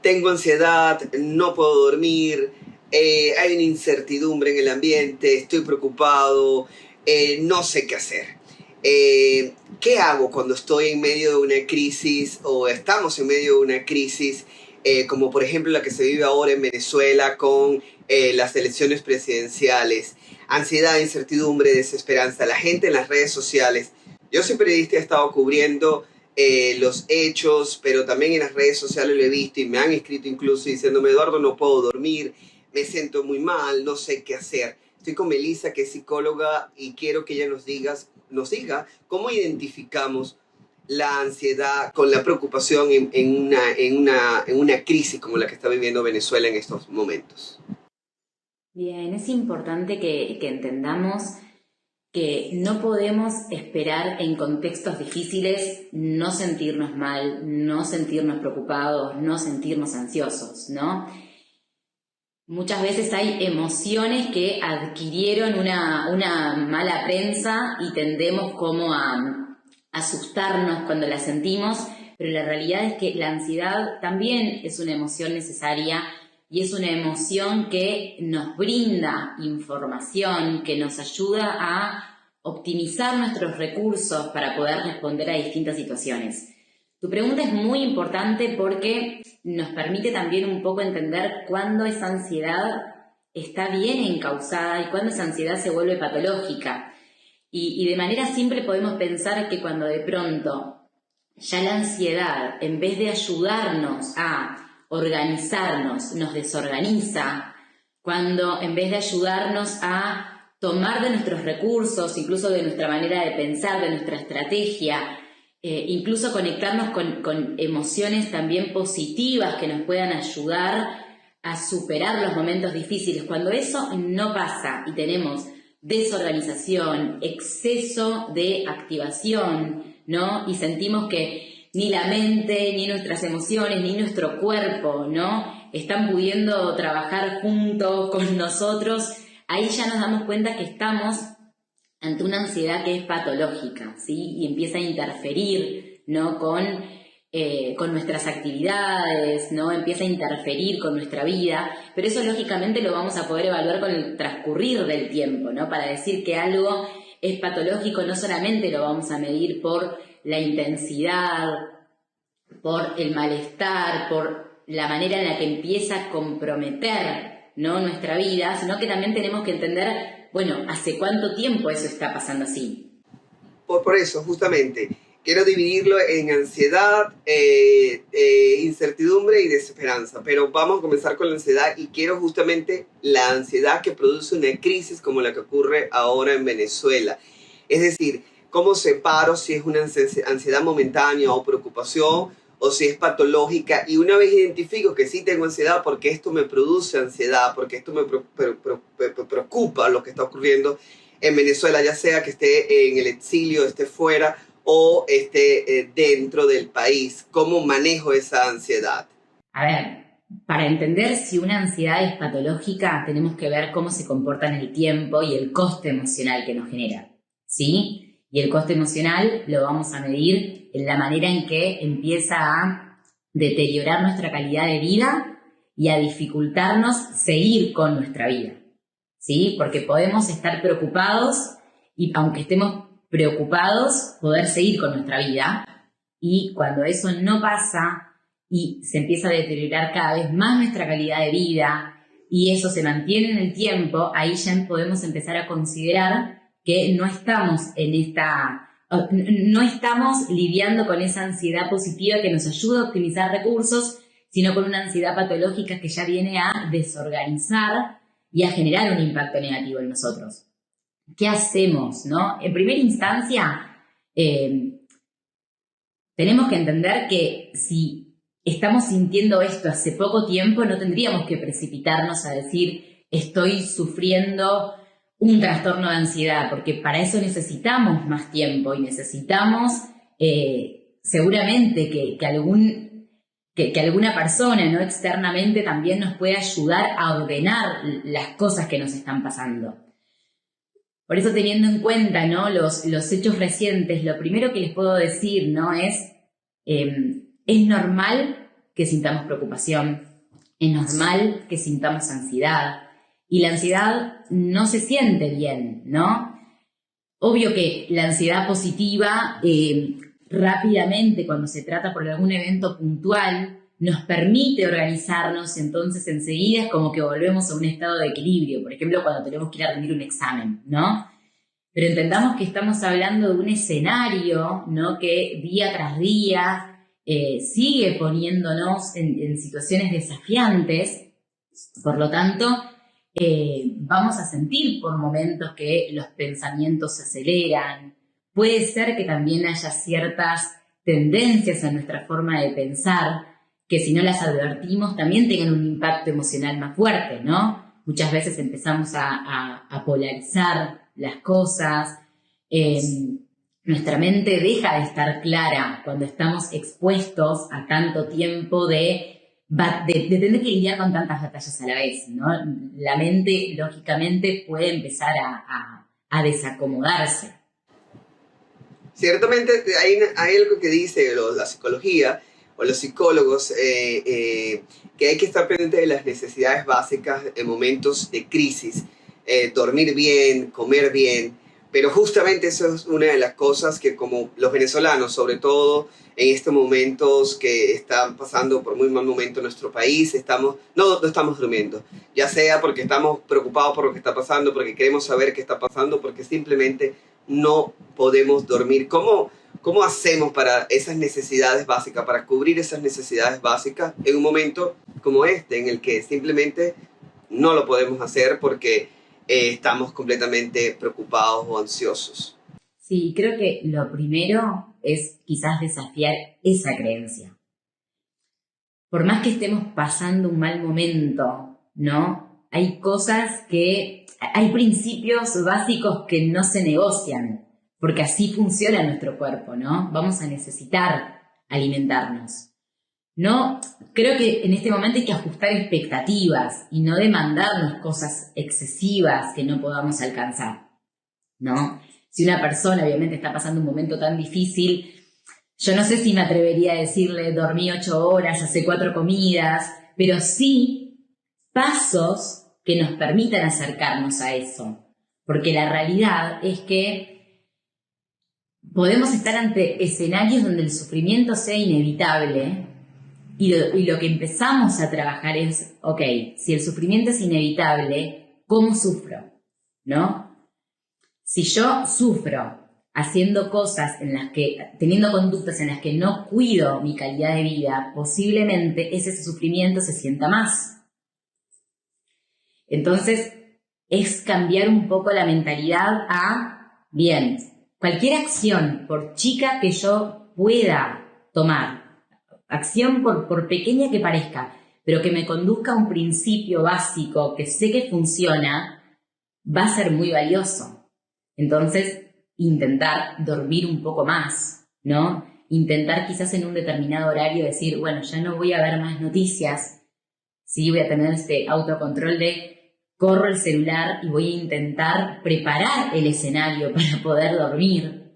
tengo ansiedad, no puedo dormir, hay una incertidumbre en el ambiente, estoy preocupado, no sé qué hacer. ¿Qué hago cuando estoy en medio de una crisis o estamos en medio de una crisis, como por ejemplo la que se vive ahora en Venezuela con las elecciones presidenciales? Ansiedad, incertidumbre, desesperanza. La gente en las redes sociales. Yo soy periodista y he estado cubriendo los hechos, pero también en las redes sociales lo he visto y me han escrito incluso diciéndome: Eduardo, no puedo dormir, me siento muy mal, no sé qué hacer. Estoy con Melissa, que es psicóloga, y quiero que ella nos diga cómo identificamos la ansiedad con la preocupación en una crisis como la que está viviendo Venezuela en estos momentos. Bien, es importante que entendamos que no podemos esperar en contextos difíciles no sentirnos mal, no sentirnos preocupados, no sentirnos ansiosos, ¿no? Muchas veces hay emociones que adquirieron una mala prensa y tendemos como a asustarnos cuando las sentimos, pero la realidad es que la ansiedad también es una emoción necesaria y es una emoción que nos brinda información, que nos ayuda a optimizar nuestros recursos para poder responder a distintas situaciones. Tu pregunta es muy importante porque nos permite también un poco entender cuándo esa ansiedad está bien encausada y cuándo esa ansiedad se vuelve patológica. Y de manera simple podemos pensar que cuando de pronto ya la ansiedad, en vez de ayudarnos a organizarnos, nos desorganiza, cuando en vez de ayudarnos a tomar de nuestros recursos, incluso de nuestra manera de pensar, de nuestra estrategia, incluso conectarnos con emociones también positivas que nos puedan ayudar a superar los momentos difíciles. Cuando eso no pasa y tenemos desorganización, exceso de activación, ¿no? Y sentimos que ni la mente, ni nuestras emociones, ni nuestro cuerpo, ¿no? Están pudiendo trabajar juntos con nosotros, ahí ya nos damos cuenta que estamos ante una ansiedad que es patológica, ¿sí? Y empieza a interferir, ¿no? con nuestras actividades, ¿no? Empieza a interferir con nuestra vida, pero eso lógicamente lo vamos a poder evaluar con el transcurrir del tiempo, ¿no? Para decir que algo es patológico no solamente lo vamos a medir por la intensidad, por el malestar, por la manera en la que empieza a comprometer, ¿no? nuestra vida, sino que también tenemos que entender, bueno, ¿hace cuánto tiempo eso está pasando así? Por eso, justamente, quiero dividirlo en ansiedad, incertidumbre y desesperanza. Pero vamos a comenzar con la ansiedad y quiero justamente la ansiedad que produce una crisis como la que ocurre ahora en Venezuela. Es decir, ¿cómo separo si es una ansiedad momentánea o preocupación o si es patológica? Y una vez identifico que sí tengo ansiedad porque esto me produce ansiedad, porque esto me preocupa lo que está ocurriendo en Venezuela, ya sea que esté en el exilio, esté fuera o esté dentro del país. ¿Cómo manejo esa ansiedad? A ver, para entender si una ansiedad es patológica, tenemos que ver cómo se comporta en el tiempo y el coste emocional que nos genera, ¿sí? Y el coste emocional lo vamos a medir en la manera en que empieza a deteriorar nuestra calidad de vida y a dificultarnos seguir con nuestra vida, ¿sí? Porque podemos estar preocupados y aunque estemos preocupados, poder seguir con nuestra vida. Y cuando eso no pasa y se empieza a deteriorar cada vez más nuestra calidad de vida y eso se mantiene en el tiempo, ahí ya podemos empezar a considerar que no estamos no estamos lidiando con esa ansiedad positiva que nos ayuda a optimizar recursos, sino con una ansiedad patológica que ya viene a desorganizar y a generar un impacto negativo en nosotros. ¿Qué hacemos, no? En primera instancia, tenemos que entender que si estamos sintiendo esto hace poco tiempo, no tendríamos que precipitarnos a decir estoy sufriendo un trastorno de ansiedad, porque para eso necesitamos más tiempo y necesitamos seguramente que alguna persona, ¿no? externamente también nos pueda ayudar a ordenar las cosas que nos están pasando. Por eso, teniendo en cuenta, ¿no? los hechos recientes, lo primero que les puedo decir, ¿no? es normal que sintamos preocupación, es normal que sintamos ansiedad. Y la ansiedad no se siente bien, ¿no? Obvio que la ansiedad positiva, rápidamente, cuando se trata por algún evento puntual, nos permite organizarnos, entonces enseguida es como que volvemos a un estado de equilibrio. Por ejemplo, cuando tenemos que ir a rendir un examen, ¿no? Pero entendamos que estamos hablando de un escenario, ¿no? Que día tras día sigue poniéndonos en situaciones desafiantes. Por lo tanto, vamos a sentir por momentos que los pensamientos se aceleran. Puede ser que también haya ciertas tendencias en nuestra forma de pensar que si no las advertimos también tengan un impacto emocional más fuerte, ¿no? Muchas veces empezamos a polarizar las cosas. Nuestra mente deja de estar clara cuando estamos expuestos a tanto tiempo de tener que lidiar con tantas batallas a la vez, ¿no? La mente, lógicamente, puede empezar a desacomodarse. Ciertamente hay algo que dice la psicología o los psicólogos, que hay que estar pendiente de las necesidades básicas en momentos de crisis, dormir bien, comer bien, pero justamente eso es una de las cosas que como los venezolanos, sobre todo en estos momentos que están pasando por muy mal momento en nuestro país, no estamos durmiendo, ya sea porque estamos preocupados por lo que está pasando, porque queremos saber qué está pasando, porque simplemente no podemos dormir. ¿Cómo hacemos para esas necesidades básicas, para cubrir esas necesidades básicas en un momento como este, en el que simplemente no lo podemos hacer porque estamos completamente preocupados o ansiosos? Sí, creo que lo primero es quizás desafiar esa creencia. Por más que estemos pasando un mal momento, ¿no? Hay principios básicos que no se negocian, porque así funciona nuestro cuerpo, ¿no? Vamos a necesitar alimentarnos. No, creo que en este momento hay que ajustar expectativas y no demandarnos cosas excesivas que no podamos alcanzar, ¿no? Si una persona obviamente está pasando un momento tan difícil, yo no sé si me atrevería a decirle dormí 8 horas, hace 4 comidas, pero sí pasos que nos permitan acercarnos a eso. Porque la realidad es que podemos estar ante escenarios donde el sufrimiento sea inevitable y lo que empezamos a trabajar es, ok, si el sufrimiento es inevitable, ¿cómo sufro? ¿No? Si yo sufro haciendo cosas teniendo conductas en las que no cuido mi calidad de vida, posiblemente ese sufrimiento se sienta más. Entonces, es cambiar un poco la mentalidad bien, cualquier acción, por chica que yo pueda tomar, acción por pequeña que parezca, pero que me conduzca a un principio básico que sé que funciona, va a ser muy valioso. Entonces, intentar dormir un poco más, ¿no? Intentar quizás en un determinado horario decir, bueno, ya no voy a ver más noticias, sí, voy a tener este autocontrol de corro el celular y voy a intentar preparar el escenario para poder dormir,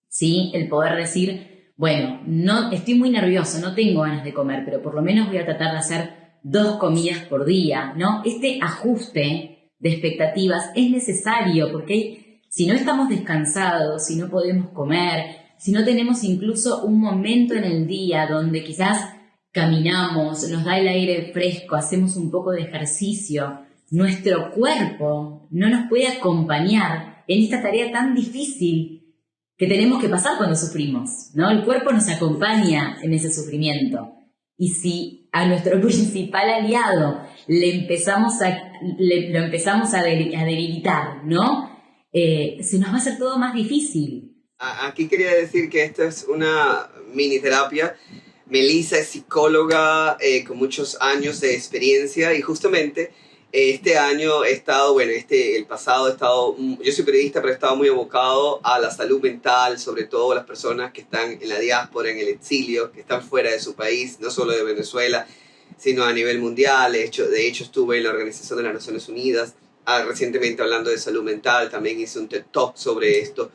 ¿sí? El poder decir, bueno, no, estoy muy nervioso, no tengo ganas de comer, pero por lo menos voy a tratar de hacer 2 comidas por día, ¿no? Este ajuste de expectativas es necesario porque si no estamos descansados, si no podemos comer, si no tenemos incluso un momento en el día donde quizás caminamos, nos da el aire fresco, hacemos un poco de ejercicio, nuestro cuerpo no nos puede acompañar en esta tarea tan difícil que tenemos que pasar cuando sufrimos, ¿no? El cuerpo nos acompaña en ese sufrimiento. Y si a nuestro principal aliado lo empezamos a debilitar, ¿no? Se nos va a hacer todo más difícil. Aquí quería decir que esto es una mini terapia. Melissa es psicóloga con muchos años de experiencia y justamente este año he estado, el pasado he estado, yo soy periodista, pero he estado muy abocado a la salud mental, sobre todo las personas que están en la diáspora, en el exilio, que están fuera de su país, no solo de Venezuela, sino a nivel mundial. De hecho estuve en la Organización de las Naciones Unidas recientemente hablando de salud mental, también hice un TED Talk sobre esto.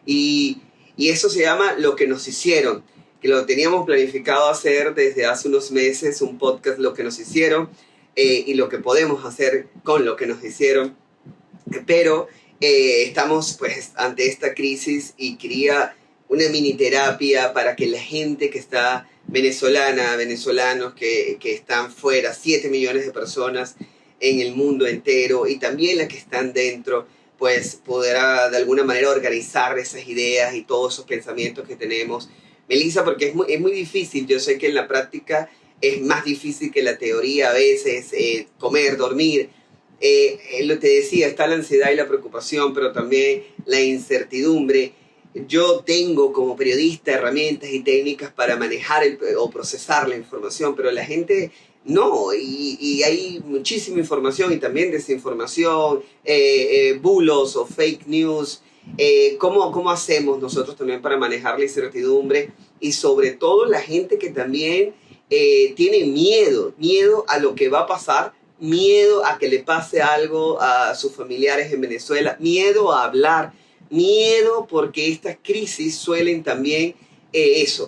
Y eso se llama Lo que nos hicieron. que lo teníamos planificado hacer desde hace unos meses, un podcast, Lo que nos hicieron, y lo que podemos hacer con lo que nos hicieron, pero estamos pues ante esta crisis y quería una mini terapia para que la gente que está venezolanos que están fuera, 7 millones de personas en el mundo entero, y también las que están dentro, pues podrá de alguna manera organizar esas ideas y todos esos pensamientos que tenemos. Melissa, porque es muy difícil, yo sé que en la práctica es más difícil que la teoría a veces, comer, dormir. Lo que te decía, está la ansiedad y la preocupación, pero también la incertidumbre. Yo tengo como periodista herramientas y técnicas para manejar o procesar la información, pero la gente no, y hay muchísima información y también desinformación, bulos o fake news. ¿Cómo hacemos nosotros también para manejar la incertidumbre? Y sobre todo la gente que también tiene miedo a lo que va a pasar, miedo a que le pase algo a sus familiares en Venezuela, miedo a hablar, miedo porque estas crisis suelen también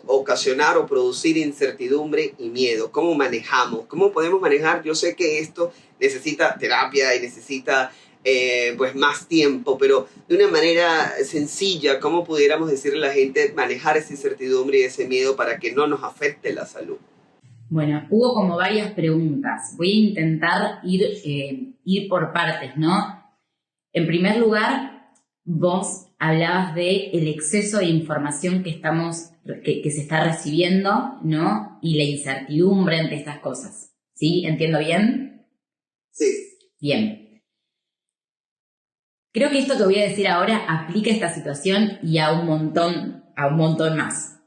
ocasionar o producir incertidumbre y miedo. ¿Cómo manejamos? ¿Cómo podemos manejar? Yo sé que esto necesita terapia y necesita pues más tiempo, pero de una manera sencilla, ¿cómo pudiéramos decirle a la gente manejar esa incertidumbre y ese miedo para que no nos afecte la salud? Bueno, hubo como varias preguntas. Voy a intentar ir por partes, ¿no? En primer lugar, vos hablabas de el exceso de información que se está recibiendo, ¿no? Y la incertidumbre ante estas cosas. ¿Sí? ¿Entiendo bien? Sí. Bien. Creo que esto que voy a decir ahora aplica a esta situación y a un montón más.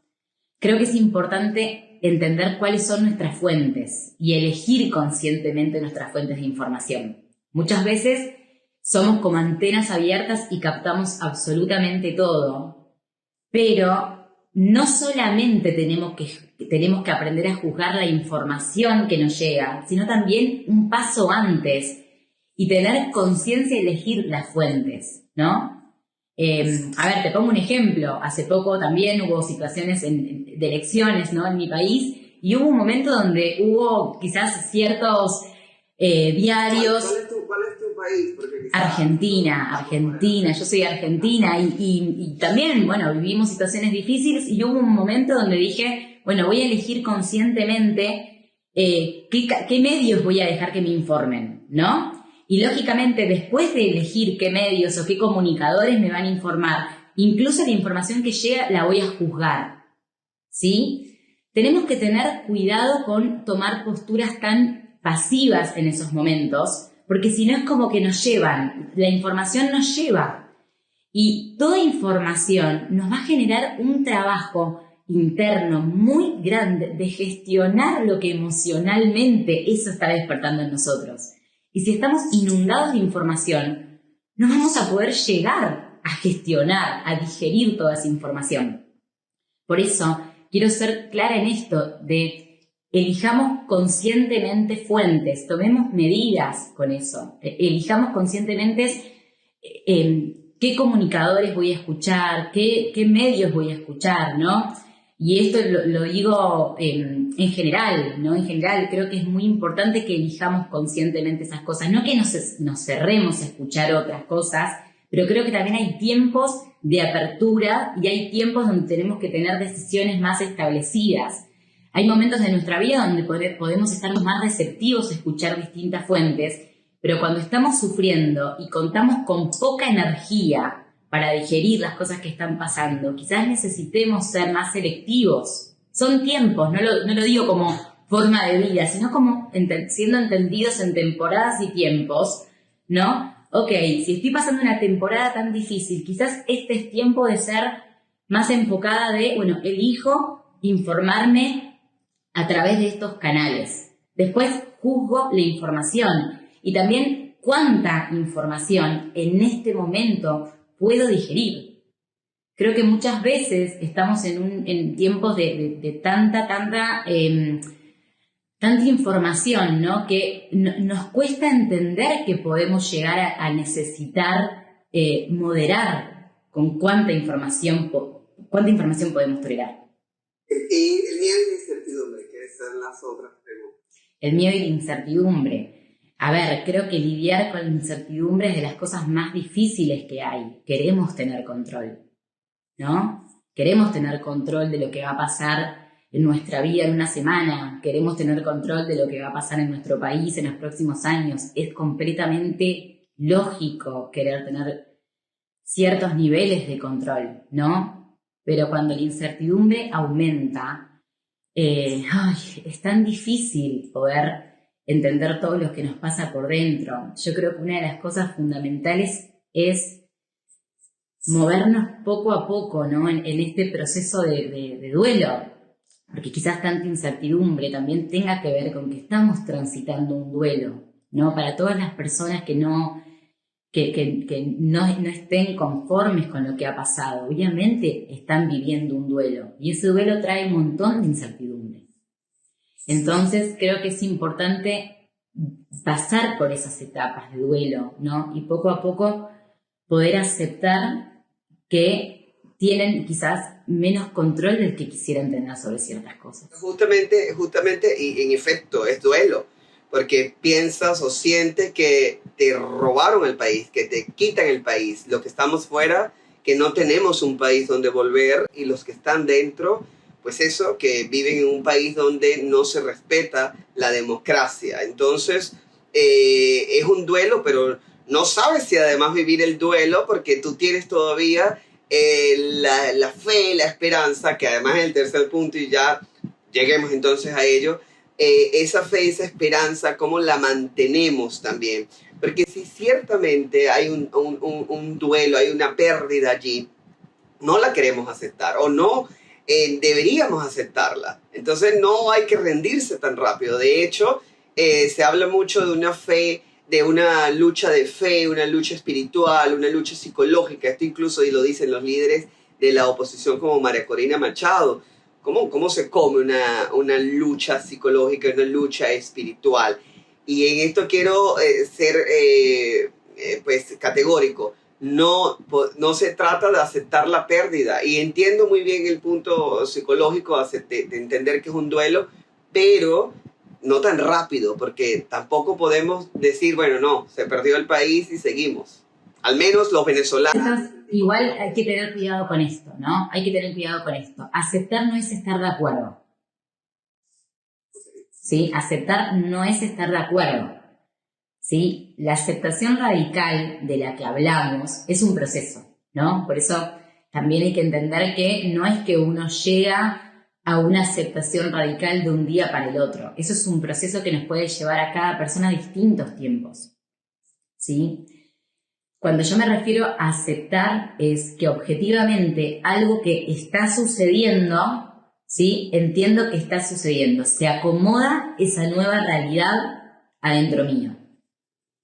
Creo que es importante entender cuáles son nuestras fuentes y elegir conscientemente nuestras fuentes de información. Muchas veces somos como antenas abiertas y captamos absolutamente todo, pero no solamente tenemos que aprender a juzgar la información que nos llega, sino también un paso antes y tener conciencia y elegir las fuentes, ¿no? A ver, te pongo un ejemplo. Hace poco también hubo situaciones de elecciones, ¿no? En mi país, y hubo un momento donde hubo quizás ciertos diarios. ¿Cuál es tu país? Porque Argentina. Yo soy argentina y también, bueno, vivimos situaciones difíciles y hubo un momento donde dije, bueno, voy a elegir conscientemente qué medios voy a dejar que me informen, ¿no? Y lógicamente, después de elegir qué medios o qué comunicadores me van a informar, incluso la información que llega la voy a juzgar, ¿sí? Tenemos que tener cuidado con tomar posturas tan pasivas en esos momentos, porque si no es como que nos llevan, la información nos lleva. Y toda información nos va a generar un trabajo interno muy grande de gestionar lo que emocionalmente eso está despertando en nosotros. Y si estamos inundados de información, no vamos a poder llegar a gestionar, a digerir toda esa información. Por eso, quiero ser clara en esto de elijamos conscientemente fuentes, tomemos medidas con eso, elijamos conscientemente qué comunicadores voy a escuchar, qué medios voy a escuchar, ¿no? Y esto lo digo en general, ¿no? En general creo que es muy importante que elijamos conscientemente esas cosas. No que nos cerremos a escuchar otras cosas, pero creo que también hay tiempos de apertura y hay tiempos donde tenemos que tener decisiones más establecidas. Hay momentos de nuestra vida donde podemos estar más receptivos a escuchar distintas fuentes, pero cuando estamos sufriendo y contamos con poca energía para digerir las cosas que están pasando, quizás necesitemos ser más selectivos. Son tiempos, no lo digo como forma de vida, sino como siendo entendidos en temporadas y tiempos, ¿no? Ok, si estoy pasando una temporada tan difícil, quizás este es tiempo de ser más enfocada bueno, elijo informarme a través de estos canales. Después juzgo la información y también cuánta información en este momento puedo digerir. Creo que muchas veces estamos en tiempos de tanta información, ¿no? Que nos cuesta entender que podemos llegar a necesitar moderar con cuánta información podemos tolerar. Y el miedo y la incertidumbre, que son las otras preguntas. El miedo y la incertidumbre. A ver, creo que lidiar con la incertidumbre es de las cosas más difíciles que hay. Queremos tener control, ¿no? Queremos tener control de lo que va a pasar en nuestra vida en una semana. Queremos tener control de lo que va a pasar en nuestro país en los próximos años. Es completamente lógico querer tener ciertos niveles de control, ¿no? Pero cuando la incertidumbre aumenta, es tan difícil poder entender todo lo que nos pasa por dentro. Yo creo que una de las cosas fundamentales es movernos poco a poco, ¿no? En este proceso de duelo, porque quizás tanta incertidumbre también tenga que ver con que estamos transitando un duelo, ¿no? Para todas las personas que no estén conformes con lo que ha pasado, obviamente están viviendo un duelo, y ese duelo trae un montón de incertidumbre. Entonces creo que es importante pasar por esas etapas de duelo, ¿no? Y poco a poco poder aceptar que tienen quizás menos control del que quisieran tener sobre ciertas cosas. Justamente, y en efecto, es duelo, porque piensas o sientes que te robaron el país, que te quitan el país, los que estamos fuera, que no tenemos un país donde volver, y los que están dentro, pues eso, que viven en un país donde no se respeta la democracia. Entonces, es un duelo, pero no sabes si además vivir el duelo, porque tú tienes todavía la fe, la esperanza, que además es el tercer punto, y ya lleguemos entonces a ello, esa fe, esa esperanza, cómo la mantenemos también. Porque si ciertamente hay un duelo, hay una pérdida allí, no la queremos aceptar o no deberíamos aceptarla. Entonces no hay que rendirse tan rápido. De hecho, se habla mucho de una fe, de una lucha de fe, una lucha espiritual, una lucha psicológica. Esto incluso y lo dicen los líderes de la oposición como María Corina Machado. ¿Cómo se come una lucha psicológica, una lucha espiritual? Y en esto quiero ser pues categórico. No se trata de aceptar la pérdida. Y entiendo muy bien el punto psicológico de entender que es un duelo, pero no tan rápido, porque tampoco podemos decir, bueno, no, se perdió el país y seguimos. Al menos los venezolanos. Entonces, igual hay que tener cuidado con esto, ¿no? Hay que tener cuidado con esto. Aceptar no es estar de acuerdo. ¿Sí? Aceptar no es estar de acuerdo. ¿Sí? La aceptación radical de la que hablamos es un proceso, ¿no? Por eso también hay que entender que no es que uno llega a una aceptación radical de un día para el otro. Eso es un proceso que nos puede llevar a cada persona a distintos tiempos, ¿sí? Cuando yo me refiero a aceptar es que objetivamente algo que está sucediendo, ¿sí? Entiendo que está sucediendo, se acomoda esa nueva realidad adentro mío.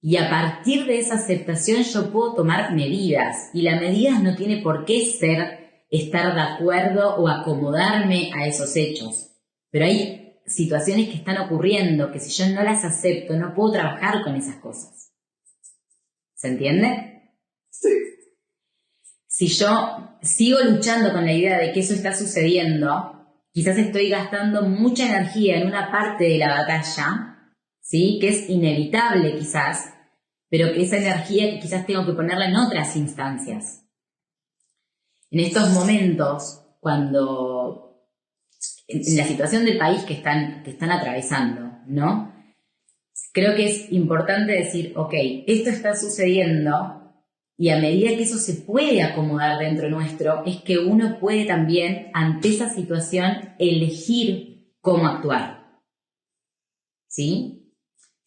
Y a partir de esa aceptación yo puedo tomar medidas, y la medida no tiene por qué ser estar de acuerdo o acomodarme a esos hechos. Pero hay situaciones que están ocurriendo que si yo no las acepto no puedo trabajar con esas cosas. ¿Se entiende? Sí. Si yo sigo luchando con la idea de que eso está sucediendo, quizás estoy gastando mucha energía en una parte de la batalla, ¿sí? Que es inevitable quizás, pero que esa energía quizás tengo que ponerla en otras instancias. En estos momentos, cuando en la situación del país que están atravesando, ¿no? Creo que es importante decir, ok, esto está sucediendo, y a medida que eso se puede acomodar dentro nuestro, es que uno puede también, ante esa situación, elegir cómo actuar. ¿Sí?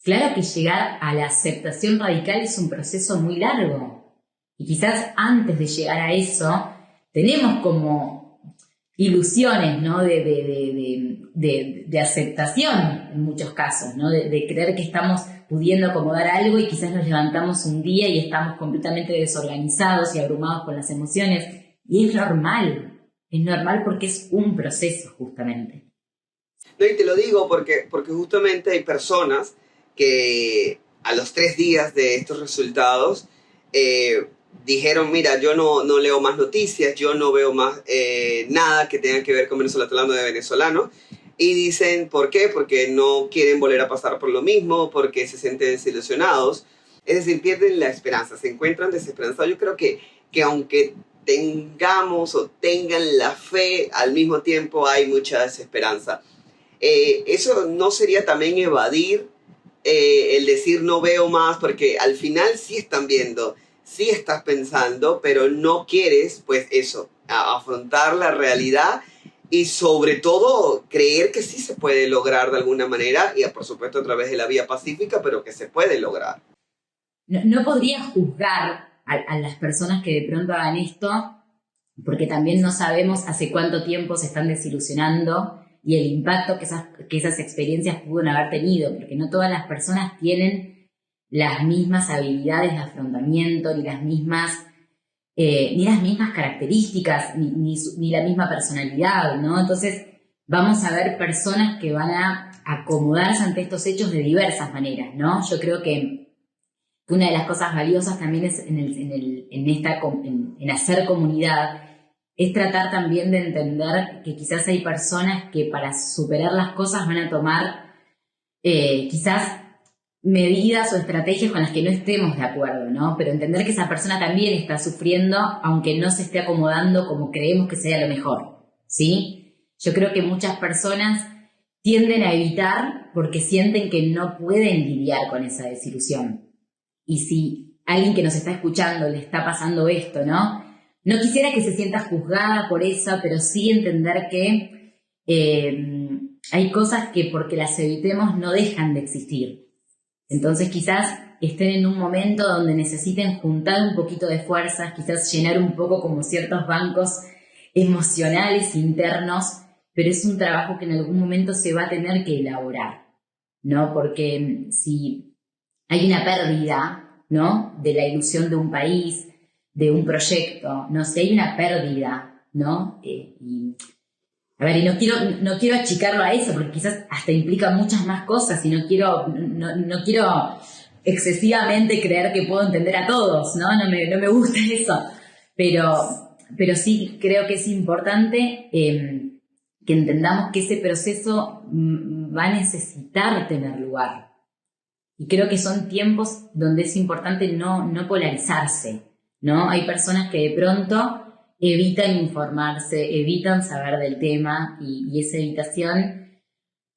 Claro que llegar a la aceptación radical es un proceso muy largo. Y quizás antes de llegar a eso, tenemos como ilusiones, ¿no? de aceptación en muchos casos, ¿no? De creer que estamos pudiendo acomodar algo y quizás nos levantamos un día y estamos completamente desorganizados y abrumados con las emociones. Y es normal porque es un proceso justamente. No, y te lo digo porque justamente hay personas que a los 3 días de estos resultados dijeron, mira, yo no leo más noticias, yo no veo más nada que tenga que ver con Venezuela, hablando de venezolanos. Y dicen, ¿por qué? Porque no quieren volver a pasar por lo mismo, porque se sienten desilusionados. Es decir, pierden la esperanza, se encuentran desesperanzados. Yo creo que aunque tengamos o tengan la fe, al mismo tiempo hay mucha desesperanza. Eso no sería también evadir el decir no veo más, porque al final sí están viendo, sí estás pensando, pero no quieres, pues eso, afrontar la realidad y sobre todo creer que sí se puede lograr de alguna manera y por supuesto a través de la vía pacífica, pero que se puede lograr. No podría juzgar a las personas que de pronto hagan esto, porque también no sabemos hace cuánto tiempo se están desilusionando y el impacto que esas experiencias pudieron haber tenido, porque no todas las personas tienen las mismas habilidades de afrontamiento, ni las mismas características, ni la misma personalidad, ¿no? Entonces vamos a ver personas que van a acomodarse ante estos hechos de diversas maneras, ¿no? Yo creo que una de las cosas valiosas también es en hacer comunidad, es tratar también de entender que quizás hay personas que para superar las cosas van a tomar quizás medidas o estrategias con las que no estemos de acuerdo, ¿no? Pero entender que esa persona también está sufriendo, aunque no se esté acomodando como creemos que sea lo mejor, ¿sí? Yo creo que muchas personas tienden a evitar porque sienten que no pueden lidiar con esa desilusión. Y si alguien que nos está escuchando le está pasando esto, ¿no? No quisiera que se sienta juzgada por eso, pero sí entender que hay cosas que porque las evitemos no dejan de existir. Entonces quizás estén en un momento donde necesiten juntar un poquito de fuerzas, quizás llenar un poco como ciertos bancos emocionales internos, pero es un trabajo que en algún momento se va a tener que elaborar, ¿no? Porque si hay una pérdida, ¿no? De la ilusión de un país, de un proyecto, no sé, hay una pérdida, ¿no? A ver, y no quiero achicarlo a eso, porque quizás hasta implica muchas más cosas y no quiero excesivamente creer que puedo entender a todos, ¿no? No me gusta eso. Pero sí creo que es importante que entendamos que ese proceso va a necesitar tener lugar. Y creo que son tiempos donde es importante no polarizarse, ¿no? Hay personas que de pronto evitan informarse, evitan saber del tema y esa evitación,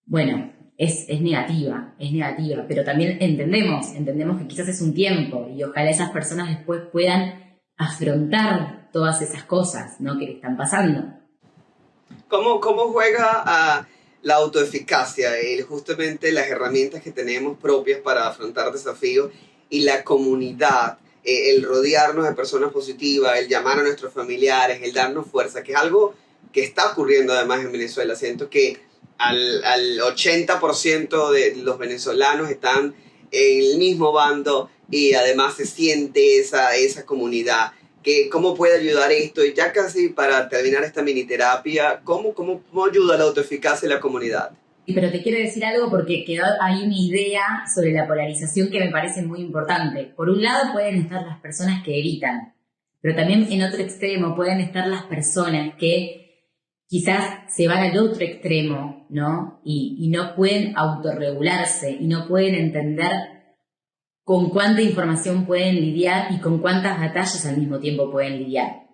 bueno, es negativa, pero también entendemos que quizás es un tiempo y ojalá esas personas después puedan afrontar todas esas cosas, ¿no? Que le están pasando. ¿Cómo juega la autoeficacia, justamente las herramientas que tenemos propias para afrontar desafíos y la comunidad, el rodearnos de personas positivas, el llamar a nuestros familiares, el darnos fuerza, que es algo que está ocurriendo además en Venezuela? Siento que al 80% de los venezolanos están en el mismo bando y además se siente esa comunidad. ¿Cómo puede ayudar esto? Y ya casi para terminar esta mini terapia, ¿cómo ayuda la autoeficacia en la comunidad? Pero te quiero decir algo porque quedó ahí una idea sobre la polarización que me parece muy importante. Por un lado pueden estar las personas que evitan, pero también en otro extremo pueden estar las personas que quizás se van al otro extremo, ¿no? Y no pueden autorregularse y no pueden entender con cuánta información pueden lidiar y con cuántas batallas al mismo tiempo pueden lidiar,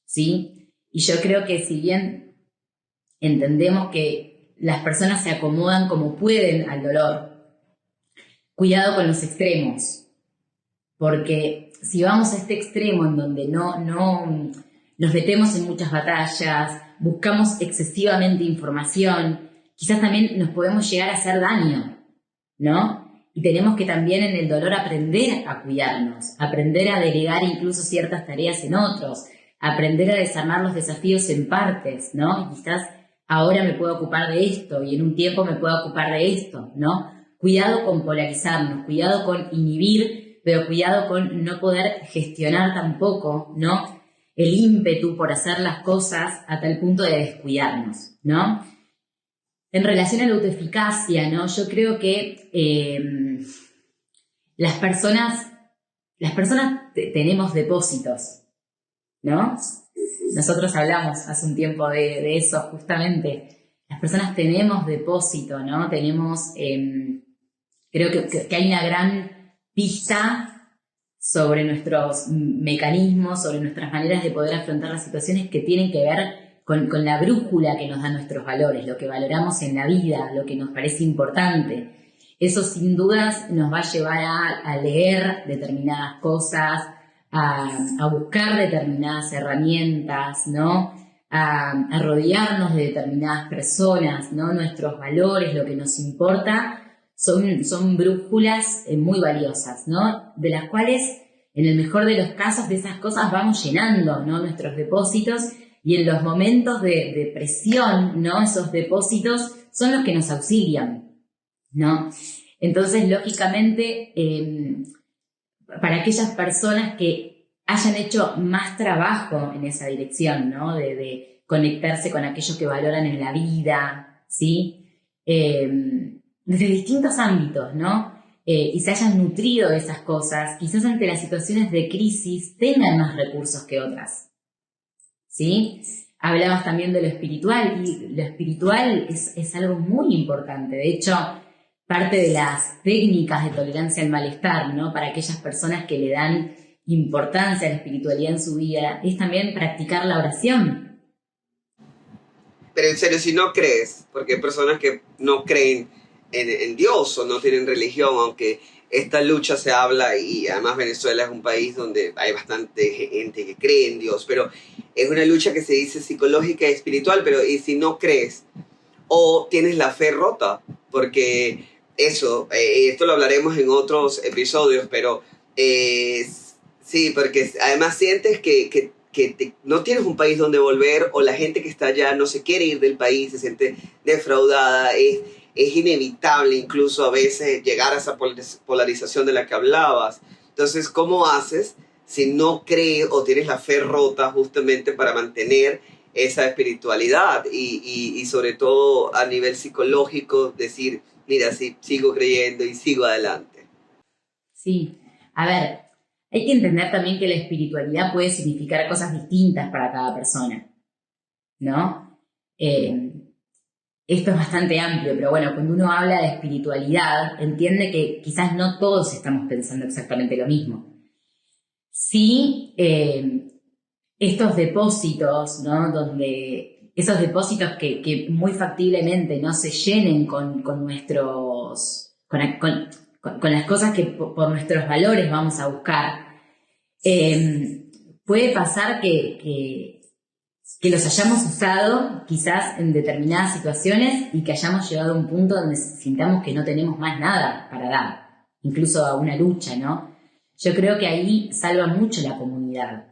¿sí? Y yo creo que si bien entendemos que las personas se acomodan como pueden al dolor, cuidado con los extremos, porque si vamos a este extremo en donde no nos metemos en muchas batallas, buscamos excesivamente información, quizás también nos podemos llegar a hacer daño, ¿no? Y tenemos que también en el dolor aprender a cuidarnos, aprender a delegar incluso ciertas tareas en otros, aprender a desarmar los desafíos en partes, ¿no? Y quizás ahora me puedo ocupar de esto y en un tiempo me puedo ocupar de esto, ¿no? Cuidado con polarizarnos, cuidado con inhibir, pero cuidado con no poder gestionar tampoco, ¿no? El ímpetu por hacer las cosas a tal punto de descuidarnos, ¿no? En relación a la autoeficacia, ¿no? Yo creo que las personas tenemos depósitos, ¿no? Nosotros hablamos hace un tiempo de eso justamente. Las personas tenemos depósito, ¿no? Tenemos, creo que hay una gran pista sobre nuestros mecanismos, sobre nuestras maneras de poder afrontar las situaciones que tienen que ver con la brújula que nos dan nuestros valores, lo que valoramos en la vida, lo que nos parece importante. Eso sin dudas nos va a llevar a leer determinadas cosas, a buscar determinadas herramientas, ¿no? A rodearnos de determinadas personas, ¿no? Nuestros valores, lo que nos importa, son brújulas muy valiosas, ¿no? De las cuales, en el mejor de los casos, de esas cosas vamos llenando, ¿no? Nuestros depósitos, y en los momentos de presión, ¿no? Esos depósitos son los que nos auxilian, ¿no? Entonces, lógicamente, para aquellas personas que hayan hecho más trabajo en esa dirección, ¿no? De conectarse con aquello que valoran en la vida, ¿sí? Desde distintos ámbitos, ¿no? Y se hayan nutrido de esas cosas, quizás ante las situaciones de crisis tengan más recursos que otras, ¿sí? Hablabas también de lo espiritual, y lo espiritual es algo muy importante. De hecho, parte de las técnicas de tolerancia al malestar, ¿no? Para aquellas personas que le dan importancia a la espiritualidad en su vida, es también practicar la oración. Pero en serio, si no crees, porque hay personas que no creen en Dios o no tienen religión, aunque esta lucha se habla, y además Venezuela es un país donde hay bastante gente que cree en Dios, pero es una lucha que se dice psicológica y espiritual. Pero ¿y si no crees o tienes la fe rota? Porque eso, esto lo hablaremos en otros episodios, pero sí, porque además sientes que no tienes un país donde volver, o la gente que está allá no se quiere ir del país, se siente defraudada. Es inevitable incluso a veces llegar a esa polarización de la que hablabas. Entonces, ¿cómo haces si no crees o tienes la fe rota justamente para mantener esa espiritualidad y sobre todo a nivel psicológico decir, mira, sí, sigo creyendo y sigo adelante? Sí, a ver, hay que entender también que la espiritualidad puede significar cosas distintas para cada persona, ¿no? Esto es bastante amplio, pero bueno, cuando uno habla de espiritualidad, entiende que quizás no todos estamos pensando exactamente lo mismo. Sí, estos depósitos, ¿no? Donde esos depósitos que muy factiblemente no se llenen con las cosas que por nuestros valores vamos a buscar, puede pasar que los hayamos usado quizás en determinadas situaciones y que hayamos llegado a un punto donde sintamos que no tenemos más nada para dar, incluso a una lucha, ¿no? Yo creo que ahí salva mucho la comunidad.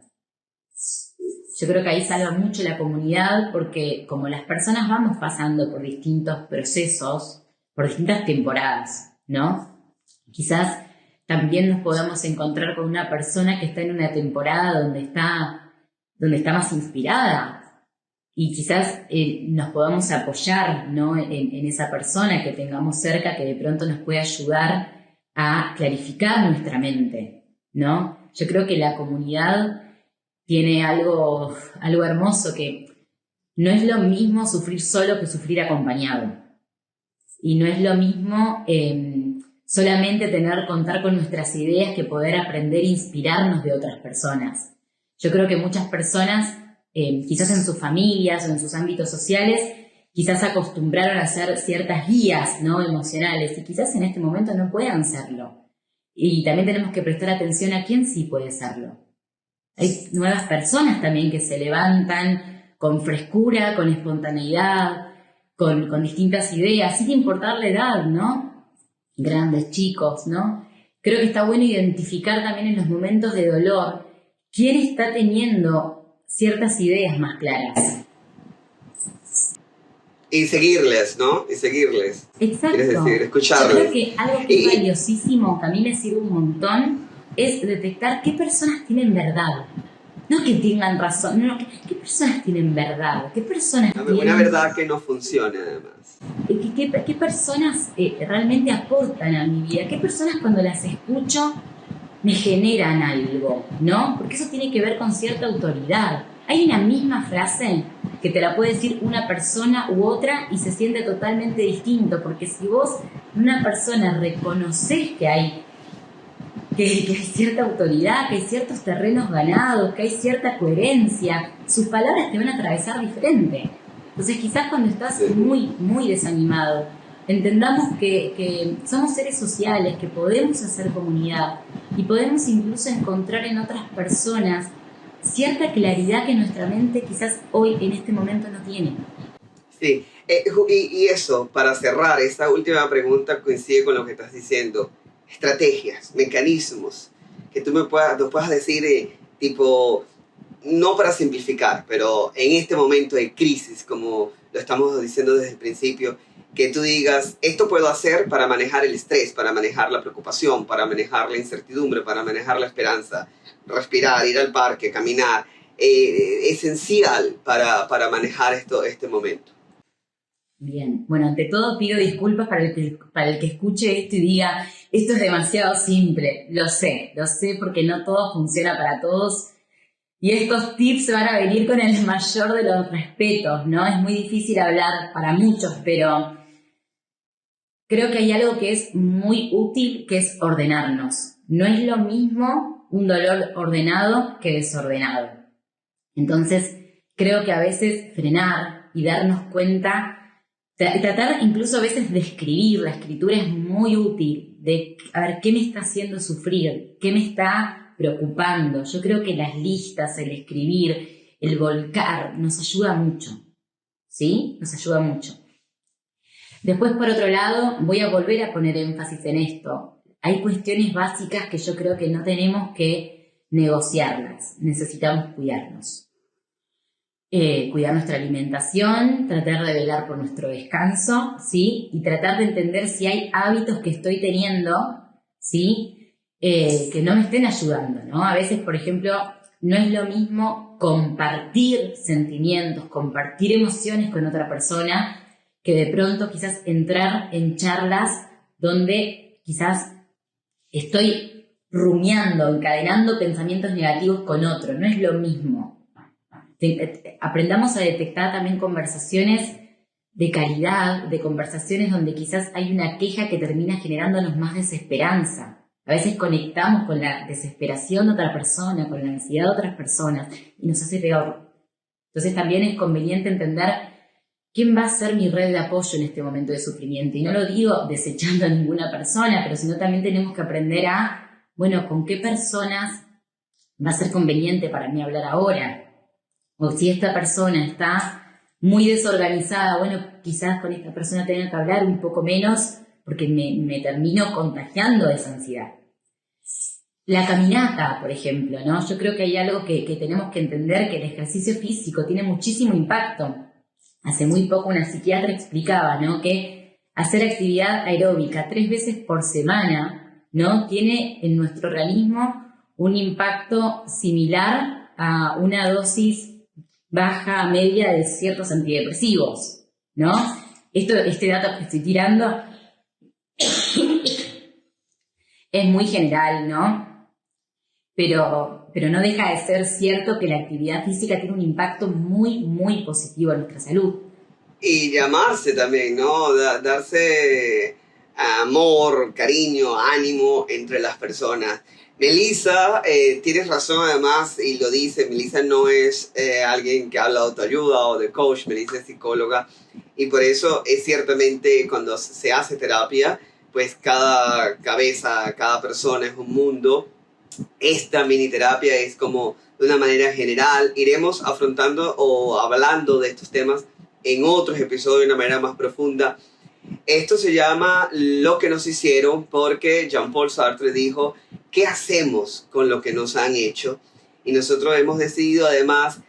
Porque como las personas vamos pasando por distintos procesos, por distintas temporadas, ¿no? Quizás también nos podamos encontrar con una persona que está en una temporada donde está más inspirada, y quizás nos podamos apoyar, ¿no? en esa persona que tengamos cerca, que de pronto nos puede ayudar a clarificar nuestra mente, ¿no? Yo creo que la comunidad tiene algo hermoso, que no es lo mismo sufrir solo que sufrir acompañado. Y no es lo mismo solamente contar con nuestras ideas, que poder aprender e inspirarnos de otras personas. Yo creo que muchas personas, quizás en sus familias o en sus ámbitos sociales, quizás acostumbraron a ser ciertas guías, ¿no? emocionales, y quizás en este momento no puedan serlo. Y también tenemos que prestar atención a quién sí puede serlo. Hay nuevas personas también que se levantan con frescura, con espontaneidad, con distintas ideas, sin importar la edad, ¿no? Grandes, chicos, ¿no? Creo que está bueno identificar también en los momentos de dolor quién está teniendo ciertas ideas más claras. Y seguirles, ¿no? Exacto. Quieres decir, escucharles. Yo creo que algo que es valiosísimo, que a mí me sirve un montón, es detectar qué personas tienen verdad. No que tengan razón, no, qué personas tienen verdad, qué personas tienen... Una verdad que no funcione, además. ¿Qué personas realmente aportan a mi vida? ¿Qué personas, cuando las escucho, me generan algo, ¿no? Porque eso tiene que ver con cierta autoridad. Hay una misma frase que te la puede decir una persona u otra y se siente totalmente distinto, porque si vos, una persona, reconoces que hay cierta autoridad, que hay ciertos terrenos ganados, que hay cierta coherencia, sus palabras te van a atravesar diferente. Entonces quizás cuando estás muy, muy desanimado, entendamos que somos seres sociales, que podemos hacer comunidad y podemos incluso encontrar en otras personas cierta claridad que nuestra mente quizás hoy, en este momento, no tiene. Sí, y eso, para cerrar, esta última pregunta coincide con lo que estás diciendo. Estrategias, mecanismos, que tú nos puedas decir, tipo, no para simplificar, pero en este momento de crisis, como lo estamos diciendo desde el principio, que tú digas, esto puedo hacer para manejar el estrés, para manejar la preocupación, para manejar la incertidumbre, para manejar la esperanza, respirar, ir al parque, caminar, esencial para manejar este momento. Bien, bueno, ante todo pido disculpas para el que escuche esto y diga, esto es demasiado simple. Lo sé porque no todo funciona para todos y estos tips van a venir con el mayor de los respetos, ¿no? Es muy difícil hablar para muchos, pero creo que hay algo que es muy útil, que es ordenarnos. No es lo mismo un dolor ordenado que desordenado. Entonces, creo que a veces frenar y darnos cuenta, tratar incluso a veces de escribir, la escritura es muy útil, de a ver qué me está haciendo sufrir, qué me está preocupando. Yo creo que las listas, el escribir, el volcar, nos ayuda mucho, ¿sí? Nos ayuda mucho. Después, por otro lado, voy a volver a poner énfasis en esto. Hay cuestiones básicas que yo creo que no tenemos que negociarlas, necesitamos cuidarnos. Cuidar nuestra alimentación, tratar de velar por nuestro descanso, ¿sí? Y tratar de entender si hay hábitos que estoy teniendo, ¿sí? Que no me estén ayudando, ¿no? A veces, por ejemplo, no es lo mismo compartir sentimientos, compartir emociones con otra persona, que de pronto quizás entrar en charlas donde quizás estoy rumiando, encadenando pensamientos negativos con otro, no es lo mismo. Aprendamos a detectar también conversaciones de calidad, de conversaciones donde quizás hay una queja que termina generándonos más desesperanza. A veces conectamos con la desesperación de otra persona, con la ansiedad de otras personas y nos hace peor. Entonces también es conveniente entender quién va a ser mi red de apoyo en este momento de sufrimiento. Y no lo digo desechando a ninguna persona, pero sino también tenemos que aprender a, bueno, con qué personas va a ser conveniente para mí hablar ahora. O si esta persona está muy desorganizada, bueno, quizás con esta persona tenga que hablar un poco menos porque me termino contagiando de esa ansiedad. La caminata, por ejemplo, ¿no? Yo creo que hay algo que tenemos que entender, que el ejercicio físico tiene muchísimo impacto. Hace muy poco una psiquiatra explicaba, ¿no? Que hacer actividad aeróbica 3 veces por semana, ¿no? Tiene en nuestro organismo un impacto similar a una dosis baja, media de ciertos antidepresivos, ¿no? Este dato que estoy tirando es muy general, ¿no? Pero no deja de ser cierto que la actividad física tiene un impacto muy, muy positivo en nuestra salud. Y llamarse también, ¿no? Darse amor, cariño, ánimo entre las personas. Melissa, tienes razón además, y lo dice, Melissa no es alguien que habla de autoayuda o de coach, Melissa es psicóloga, y por eso es ciertamente cuando se hace terapia, pues cada cabeza, cada persona es un mundo. Esta mini terapia es como de una manera general, iremos afrontando o hablando de estos temas en otros episodios de una manera más profunda. Esto se llama Lo que nos hicieron porque Jean-Paul Sartre dijo, ¿qué hacemos con lo que nos han hecho? Y nosotros hemos decidido además,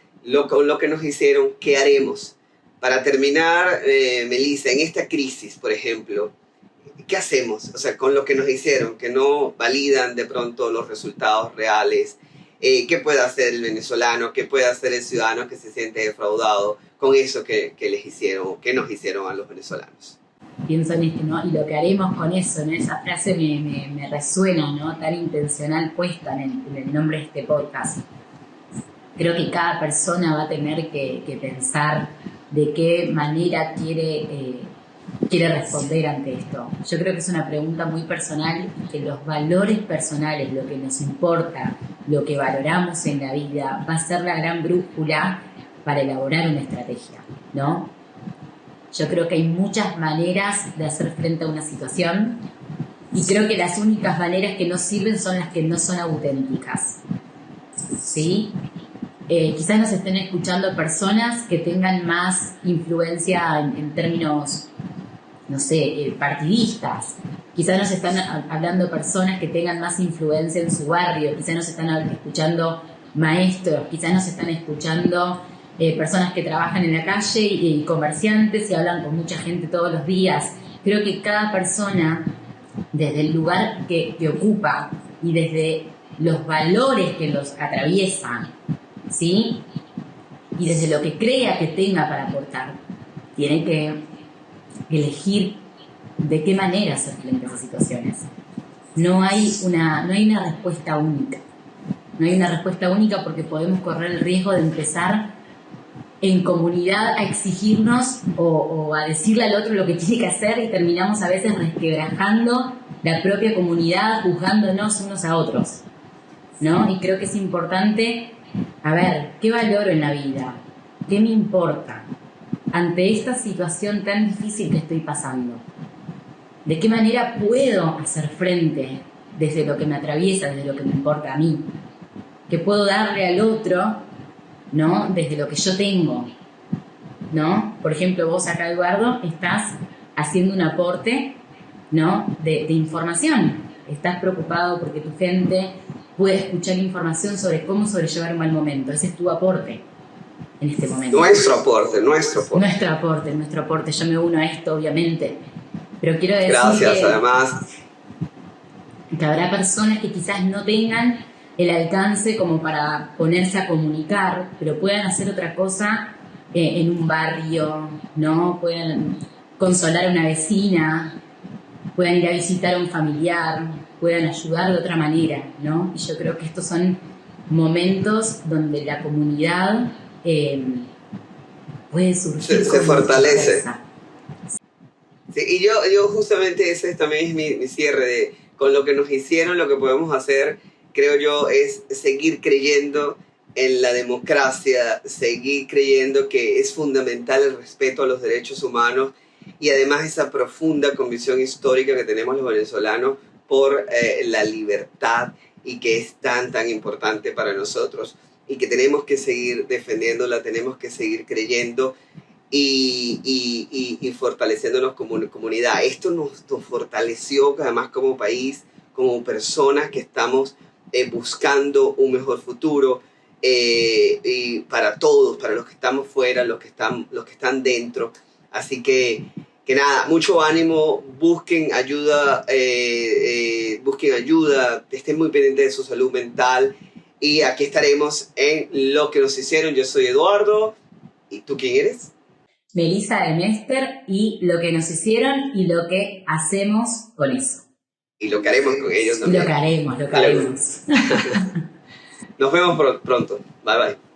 con lo que nos hicieron, ¿qué haremos? Para terminar, Melissa, en esta crisis, por ejemplo, ¿qué hacemos? O sea, con lo que nos hicieron, que no validan de pronto los resultados reales. ¿Qué puede hacer el venezolano? ¿Qué puede hacer el ciudadano que se siente defraudado con eso que les hicieron o que nos hicieron a los venezolanos? pienso en esto, ¿no? Y lo que haremos con eso, ¿no? Esa frase me resuena, ¿no? Tan intencional puesta en el nombre de este podcast. Creo que cada persona va a tener que pensar de qué manera quiere responder ante esto. Yo creo que es una pregunta muy personal y que los valores personales, lo que nos importa, lo que valoramos en la vida, va a ser la gran brújula para elaborar una estrategia, ¿no? Yo creo que hay muchas maneras de hacer frente a una situación y creo que las únicas maneras que no sirven son las que no son auténticas, ¿sí? Quizás nos estén escuchando personas que tengan más influencia en términos, no sé, partidistas. Quizás nos están hablando personas que tengan más influencia en su barrio. Quizás nos están escuchando maestros. Quizás nos están escuchando personas que trabajan en la calle y comerciantes y hablan con mucha gente todos los días. Creo que cada persona, desde el lugar que ocupa y desde los valores que los atraviesan, ¿sí? Y desde lo que crea que tenga para aportar, tiene que elegir de qué manera hacer frente a esas situaciones. No hay una respuesta única. No hay una respuesta única porque podemos correr el riesgo de empezar en comunidad a exigirnos o a decirle al otro lo que tiene que hacer y terminamos a veces resquebrajando la propia comunidad, juzgándonos unos a otros, ¿no? Y creo que es importante, a ver, ¿qué valoro en la vida? ¿Qué me importa? Ante esta situación tan difícil que estoy pasando, ¿de qué manera puedo hacer frente desde lo que me atraviesa, desde lo que me importa a mí? ¿Qué puedo darle al otro, ¿no? Desde lo que yo tengo, ¿no? Por ejemplo, vos acá, Eduardo, estás haciendo un aporte, ¿no? de información. Estás preocupado porque tu gente pueda escuchar información sobre cómo sobrellevar un mal momento. Ese es tu aporte en este momento. Nuestro aporte. Nuestro aporte. Yo me uno a esto, obviamente. Pero quiero decir gracias, además. Que habrá personas que quizás no tengan el alcance como para ponerse a comunicar, pero puedan hacer otra cosa en un barrio, ¿no? Puedan consolar a una vecina, puedan ir a visitar a un familiar, puedan ayudar de otra manera, ¿no? Y yo creo que estos son momentos donde la comunidad puede surgir. Se fortalece. Sí, y yo justamente ese también es mi cierre con lo que nos hicieron, lo que podemos hacer, creo yo, es seguir creyendo en la democracia, seguir creyendo que es fundamental el respeto a los derechos humanos y además esa profunda convicción histórica que tenemos los venezolanos por la libertad y que es tan importante para nosotros y que tenemos que seguir defendiéndola, tenemos que seguir creyendo y fortaleciéndonos como comunidad. Esto nos fortaleció además como país, como personas que estamos buscando un mejor futuro y para todos, para los que estamos fuera, los que están dentro. Así que nada, mucho ánimo, busquen ayuda, estén muy pendientes de su salud mental y aquí estaremos en Lo que nos hicieron. Yo soy Eduardo, ¿y tú quién eres? Melissa de Mester, y lo que nos hicieron y lo que hacemos con eso. Y lo que haremos con ellos también. Lo que haremos. Nos vemos pronto. Bye bye.